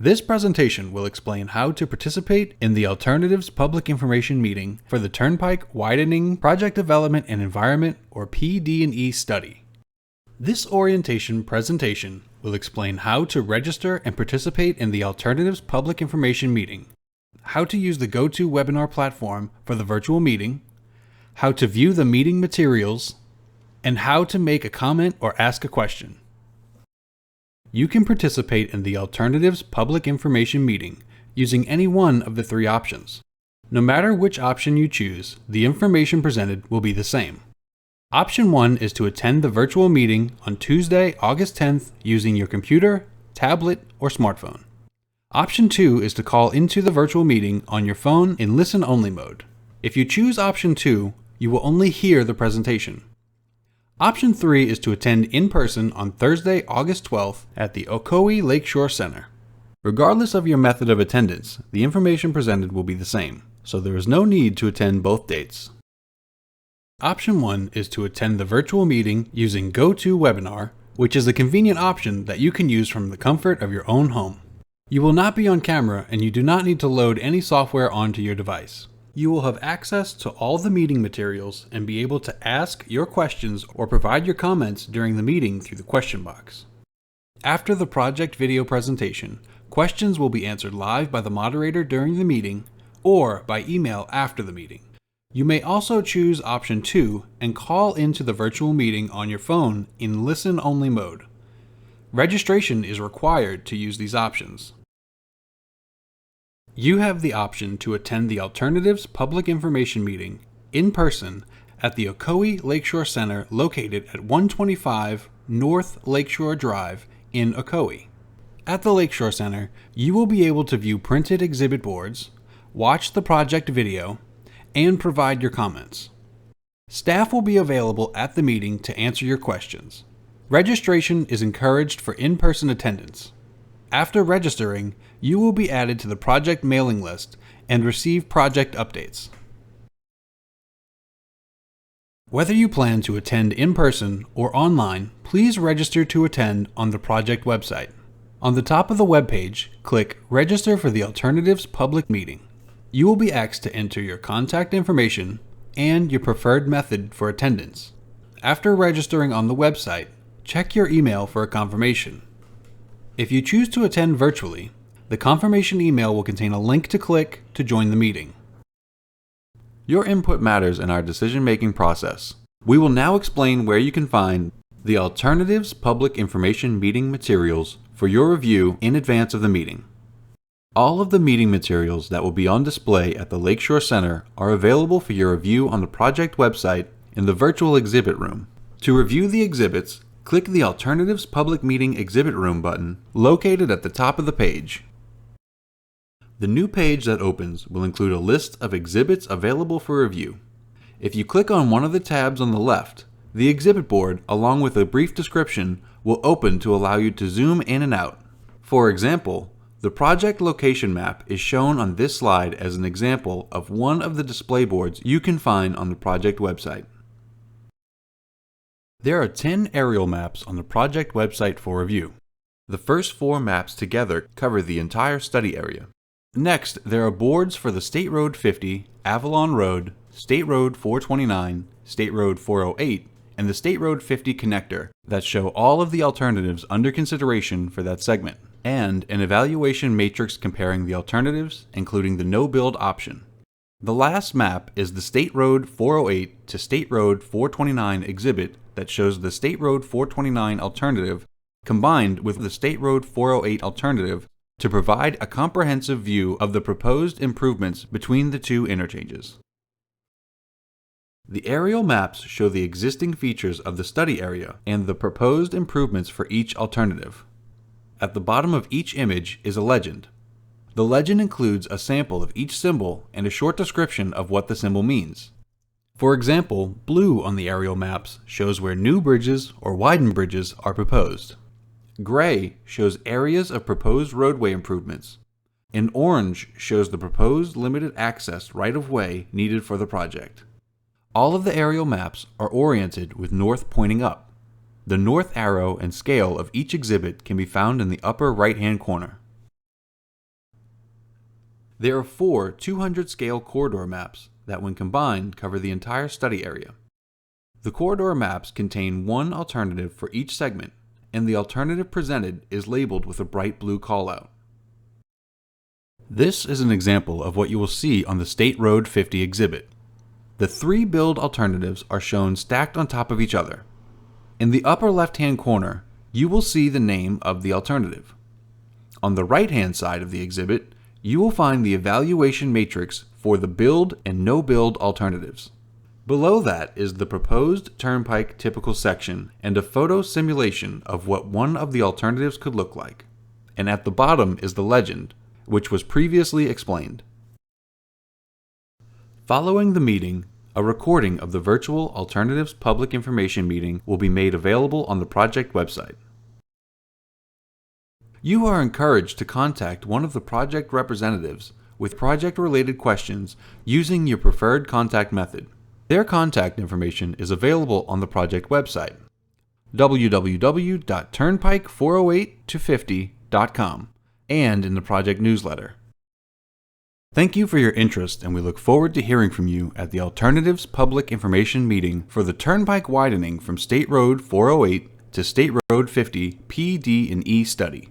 This presentation will explain how to participate in the Alternatives Public Information Meeting for the Turnpike Widening Project Development and Environment, or PD&E study. This orientation presentation will explain how to register and participate in the Alternatives Public Information Meeting, how to use the GoToWebinar platform for the virtual meeting, how to view the meeting materials, and how to make a comment or ask a question. You can participate in the Alternatives Public Information Meeting using any one of the three options. No matter which option you choose, the information presented will be the same. Option 1 is to attend the virtual meeting on Tuesday, August 10th using your computer, tablet, or smartphone. Option 2 is to call into the virtual meeting on your phone in listen-only mode. If you choose option 2, you will only hear the presentation. Option 3 is to attend in person on Thursday, August 12th at the Ocoee Lakeshore Center. Regardless of your method of attendance, the information presented will be the same, so there is no need to attend both dates. Option 1 is to attend the virtual meeting using GoToWebinar, which is a convenient option that you can use from the comfort of your own home. You will not be on camera and you do not need to load any software onto your device. You will have access to all the meeting materials and be able to ask your questions or provide your comments during the meeting through the question box. After the project video presentation, questions will be answered live by the moderator during the meeting or by email after the meeting. You may also choose option 2 and call into the virtual meeting on your phone in listen-only mode. Registration is required to use these options. You have the option to attend the Alternatives Public Information Meeting in person at the Ocoee Lakeshore Center located at 125 North Lakeshore Drive in Ocoee. At the Lakeshore Center, you will be able to view printed exhibit boards, watch the project video, and provide your comments. Staff will be available at the meeting to answer your questions. Registration is encouraged for in-person attendance. After registering, you will be added to the project mailing list and receive project updates. Whether you plan to attend in person or online, please register to attend on the project website. On the top of the webpage, click Register for the Alternatives Public Meeting. You will be asked to enter your contact information and your preferred method for attendance. After registering on the website, check your email for a confirmation. If you choose to attend virtually, the confirmation email will contain a link to click to join the meeting. Your input matters in our decision-making process. We will now explain where you can find the Alternatives Public Information Meeting materials for your review in advance of the meeting. All of the meeting materials that will be on display at the Lakeshore Center are available for your review on the project website in the virtual exhibit room. To review the exhibits, click the Alternatives Public Meeting Exhibit Room button located at the top of the page. The new page that opens will include a list of exhibits available for review. If you click on one of the tabs on the left, the exhibit board, along with a brief description, will open to allow you to zoom in and out. For example, the project location map is shown on this slide as an example of one of the display boards you can find on the project website. There are 10 aerial maps on the project website for review. The first 4 maps together cover the entire study area. Next, there are boards for the State Road 50, Avalon Road, State Road 429, State Road 408, and the State Road 50 connector that show all of the alternatives under consideration for that segment, and an evaluation matrix comparing the alternatives, including the no-build option. The last map is the State Road 408 to State Road 429 exhibit that shows the State Road 429 alternative combined with the State Road 408 alternative to provide a comprehensive view of the proposed improvements between the two interchanges. The aerial maps show the existing features of the study area and the proposed improvements for each alternative. At the bottom of each image is a legend. The legend includes a sample of each symbol and a short description of what the symbol means. For example, blue on the aerial maps shows where new bridges or widened bridges are proposed. Gray shows areas of proposed roadway improvements. And orange shows the proposed limited access right-of-way needed for the project. All of the aerial maps are oriented with north pointing up. The north arrow and scale of each exhibit can be found in the upper right-hand corner. There are 4 200-scale corridor maps that, when combined, cover the entire study area. The corridor maps contain one alternative for each segment, and the alternative presented is labeled with a bright blue callout. This is an example of what you will see on the State Road 50 exhibit. The 3 build alternatives are shown stacked on top of each other. In the upper left-hand corner, you will see the name of the alternative. On the right-hand side of the exhibit, you will find the evaluation matrix for the build and no build alternatives. Below that is the proposed Turnpike typical section and a photo simulation of what one of the alternatives could look like. And at the bottom is the legend, which was previously explained. Following the meeting, a recording of the virtual Alternatives Public Information Meeting will be made available on the project website. You are encouraged to contact one of the project representatives with project-related questions using your preferred contact method. Their contact information is available on the project website, www.turnpike408to50.com, and in the project newsletter. Thank you for your interest, and we look forward to hearing from you at the Alternatives Public Information Meeting for the Turnpike widening from State Road 408 to State Road 50 PD&E study.